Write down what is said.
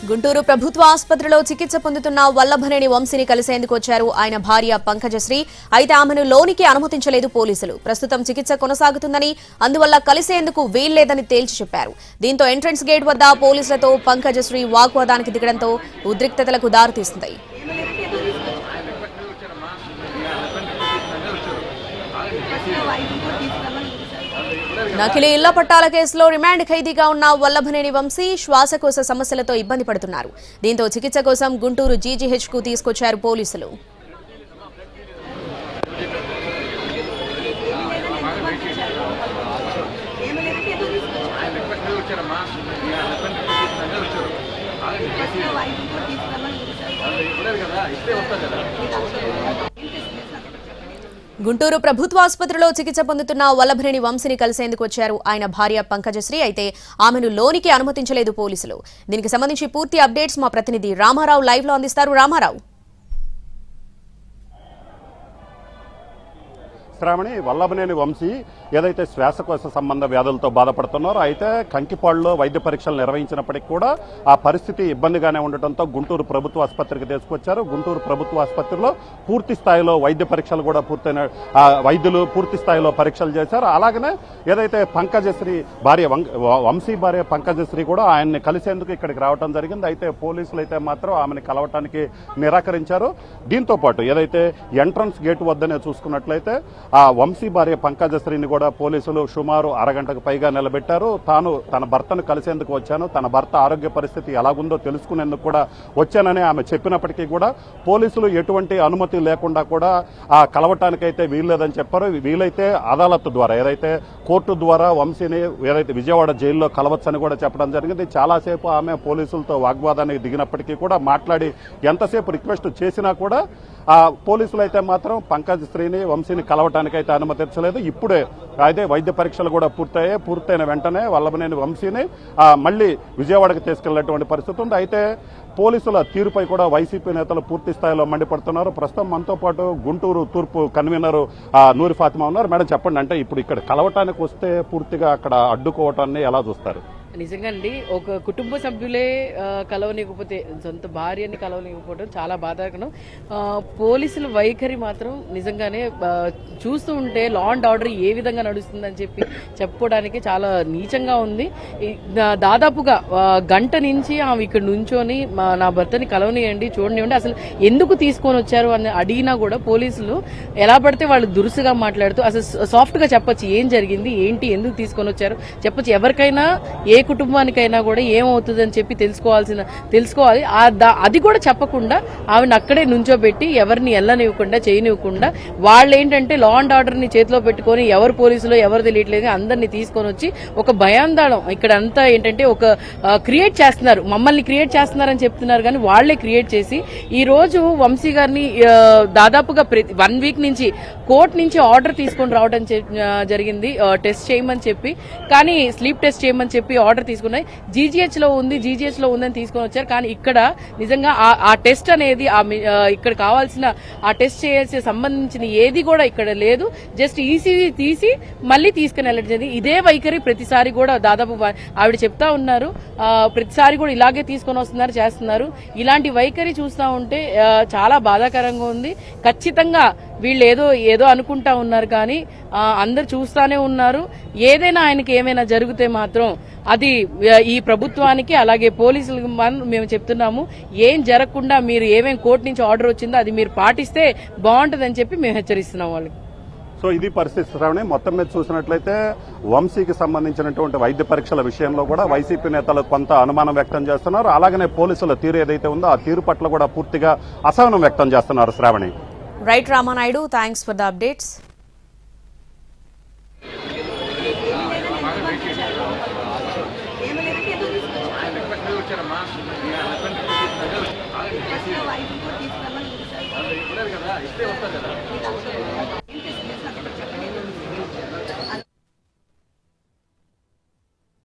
గుంటూరు ప్రభుత్వ ఆసుపత్రిలో చికిత్స పొందుతున్న వల్లభనేని వంశీని కలిసేందుకు వచ్చారు ఆయన భార్య పంకజశ్రీ. అయితే ఆమెను లోనికి అనుమతించలేదు పోలీసులు. ప్రస్తుతం చికిత్స కొనసాగుతుందని, అందువల్ల కలిసేందుకు వీల్లేదని తేల్చి చెప్పారు. దీంతో ఎంట్రన్స్ గేట్ వద్ద పోలీసులతో పంకజశ్రీ వాగ్వాదానికి దిగడంతో ఉద్రిక్తతలకు దారితీస్తుంది. నకిలీ ఇళ్ల పట్టాల కేసులో రిమాండ్ ఖైదీగా ఉన్న వల్లభనేని వంశీ శ్వాసకోశ సమస్యలతో ఇబ్బంది పడుతున్నారు. దీంతో చికిత్స కోసం గుంటూరు జీజీహెచ్కు తీసుకొచ్చారు పోలీసులు. గుంటూరు ప్రభుత్వ ఆసుపత్రిలో చికిత్స పొందుతున్న వల్లభనేని వంశీని కలిసేందుకు వచ్చారు ఆయన భార్య పంకజశ్రీ. అయితే ఆమెను లోనికి అనుమతించలేదు పోలీసులు. దీనికి సంబంధించి పూర్తి అప్డేట్స్ మా ప్రతినిధి రామారావు లైవ్ లో అందిస్తారు. రామారావు, శ్రావణి, వల్లభనేని వంశీ ఏదైతే శ్వాసకోశ సంబంధ వ్యాధులతో బాధపడుతున్నారో అయితే కంకిపాడులో వైద్య పరీక్షలు నిర్వహించినప్పటికీ కూడా ఆ పరిస్థితి ఇబ్బందిగానే ఉండటంతో గుంటూరు ప్రభుత్వ ఆసుపత్రికి తీసుకొచ్చారు. గుంటూరు ప్రభుత్వ ఆసుపత్రిలో పూర్తి స్థాయిలో వైద్య పరీక్షలు కూడా పూర్తయిన వైద్యులు పూర్తి స్థాయిలో పరీక్షలు చేశారు. అలాగనే ఏదైతే పంకజశ్రీ భార్య వంశీ భార్య పంకజశ్రీ కూడా ఆయన్ని కలిసేందుకు ఇక్కడికి రావడం జరిగింది. అయితే పోలీసులు అయితే మాత్రం ఆమెను కలవటానికి నిరాకరించారు. దీంతో పాటు ఏదైతే ఎంట్రన్స్ గేట్ వద్దనే చూసుకున్నట్లయితే ఆ వంశీ భార్య పంకజశ్రీని కూడా పోలీసులు సుమారు అరగంటకు పైగా నిలబెట్టారు. తాను తన భర్తను కలిసేందుకు వచ్చాను, తన భర్త ఆరోగ్య పరిస్థితి ఎలాగుందో తెలుసుకునేందుకు కూడా వచ్చానని ఆమె చెప్పినప్పటికీ కూడా పోలీసులు ఎటువంటి అనుమతి లేకుండా కూడా ఆ కలవటానికైతే వీల్లేదని చెప్పారు. వీలైతే అదాలత్ ద్వారా ఏదైతే కోర్టు ద్వారా వంశీని ఏదైతే విజయవాడ జైల్లో కలవచ్చని కూడా చెప్పడం జరిగింది. చాలాసేపు ఆమె పోలీసులతో వాగ్వాదానికి దిగినప్పటికీ కూడా మాట్లాడి ఎంతసేపు రిక్వెస్ట్ చేసినా కూడా ఆ పోలీసులు అయితే మాత్రం పంకజశ్రీని వంశీని కలవటానికైతే అనుమతించలేదు. ఇప్పుడే అయితే వైద్య పరీక్షలు కూడా పూర్తయిన వెంటనే వల్లభనేని వంశీని మళ్లీ విజయవాడకు తీసుకెళ్లేటువంటి పరిస్థితి ఉంది. అయితే పోలీసుల తీరుపై కూడా వైసీపీ నేతలు పూర్తి స్థాయిలో మండిపడుతున్నారు. ప్రస్తుతం మనతో పాటు గుంటూరు తూర్పు కన్వీనర్ నూరి ఫాతిమా ఉన్నారు. మేడం, చెప్పండి, అంటే ఇప్పుడు ఇక్కడ కలవటానికి వస్తే పూర్తిగా అక్కడ అడ్డుకోవటాన్ని ఎలా చూస్తారు? నిజంగా అండి, ఒక కుటుంబ సభ్యులే కలవనికపోతే, సొంత భార్యని కలవనికపోవడం చాలా బాధాకరం. పోలీసుల వైఖరి మాత్రం నిజంగానే చూస్తూ ఉంటే లా అండ్ ఆర్డర్ ఏ విధంగా నడుస్తుందని చెప్పుకోవడానికి చాలా నీచంగా ఉంది. దాదాపుగా గంట నుంచి ఆమె ఇక్కడ నుంచొని నా భర్తని కలవనియండి, చూడనివ్వండి, అసలు ఎందుకు తీసుకొని వచ్చారు అని అడిగినా కూడా పోలీసులు ఎలా పడితే వాళ్ళు దురుసుగా మాట్లాడుతూ అసలు సాఫ్ట్ గా చెప్పొచ్చు ఏం జరిగింది, ఏంటి, ఎందుకు తీసుకొని వచ్చారు చెప్పొచ్చు. ఎవరికైనా ఏ కుటుంబానికైనా కూడా ఏమవుతుందని చెప్పి తెలుసుకోవాలి. అది కూడా చెప్పకుండా ఆమెను అక్కడే నుంచోబెట్టి ఎవరిని ఎల్లనివ్వకుండా చేయనివ్వకుండా వాళ్ళు ఏంటంటే లా అండ్ ఆర్డర్ ని చేతిలో పెట్టుకొని ఎవరు పోలీసులో ఎవరు తెలియట్లేదు అందరినీ తీసుకొని వచ్చి ఒక భయాందోళన ఇక్కడ అంతా ఏంటంటే ఒక క్రియేట్ చేస్తున్నారు, మమ్మల్ని క్రియేట్ చేస్తున్నారని చెప్తున్నారు. కానీ వాళ్లే క్రియేట్ చేసి ఈ రోజు వంశీ గారిని దాదాపుగా 1 వీక్ నుంచి కోర్టు నుంచి ఆర్డర్ తీసుకొని రావడం జరిగింది, టెస్ట్ చేయమని చెప్పి. కానీ స్లీప్ టెస్ట్ చేయమని చెప్పి ఆర్డర్ తీసుకున్నాయి. జీజీహెచ్ లో ఉందని తీసుకొని వచ్చారు. కానీ ఇక్కడ నిజంగా ఆ టెస్ట్ అనేది ఇక్కడ కావాల్సిన ఆ టెస్ట్ చేయాల్సిన సంబంధించిన ఏది కూడా ఇక్కడ లేదు. జస్ట్ ఈసీజీ తీసి మళ్ళీ తీసుకుని వెళ్ళడం జరిగింది. ఇదే వైఖరి ప్రతిసారి కూడా దాదాపు ఆవిడ చెప్తా ఉన్నారు, ప్రతిసారి కూడా ఇలాగే తీసుకొని వస్తున్నారు, చేస్తున్నారు. ఇలాంటి వైఖరి చూస్తా ఉంటే చాలా బాధాకరంగా ఉంది. ఖచ్చితంగా వీళ్ళు ఏదో అనుకుంటా ఉన్నారు, కానీ అందరు చూస్తానే ఉన్నారు. ఏదైనా ఆయనకి ఏమైనా జరిగితే మాత్రం అది ఈ ప్రభుత్వానికి అలాగే పోలీసులకు మేము చెప్తున్నాము, ఏం జరగకుండా మీరు ఏమేం కోర్టు నుంచి ఆర్డర్ వచ్చిందో అది మీరు పాటిస్తే బాగుంటుందని చెప్పి మేము హెచ్చరిస్తున్నాం వాళ్ళకి. సో ఇది పరిస్థితి శ్రావణి. మొత్తం మీద చూసినట్లయితే వంశీకి సంబంధించినటువంటి వైద్య పరీక్షల విషయంలో కూడా వైసీపీ నేతలు కొంత అనుమానం వ్యక్తం చేస్తున్నారు. అలాగనే పోలీసుల తీరు ఏదైతే ఉందో ఆ తీరు పట్ల కూడా పూర్తిగా అసహనం వ్యక్తం చేస్తున్నారు. Sravani. Right Ramanaidu, thanks for the updates. కదా ఇస్తే వస్తారు కదా.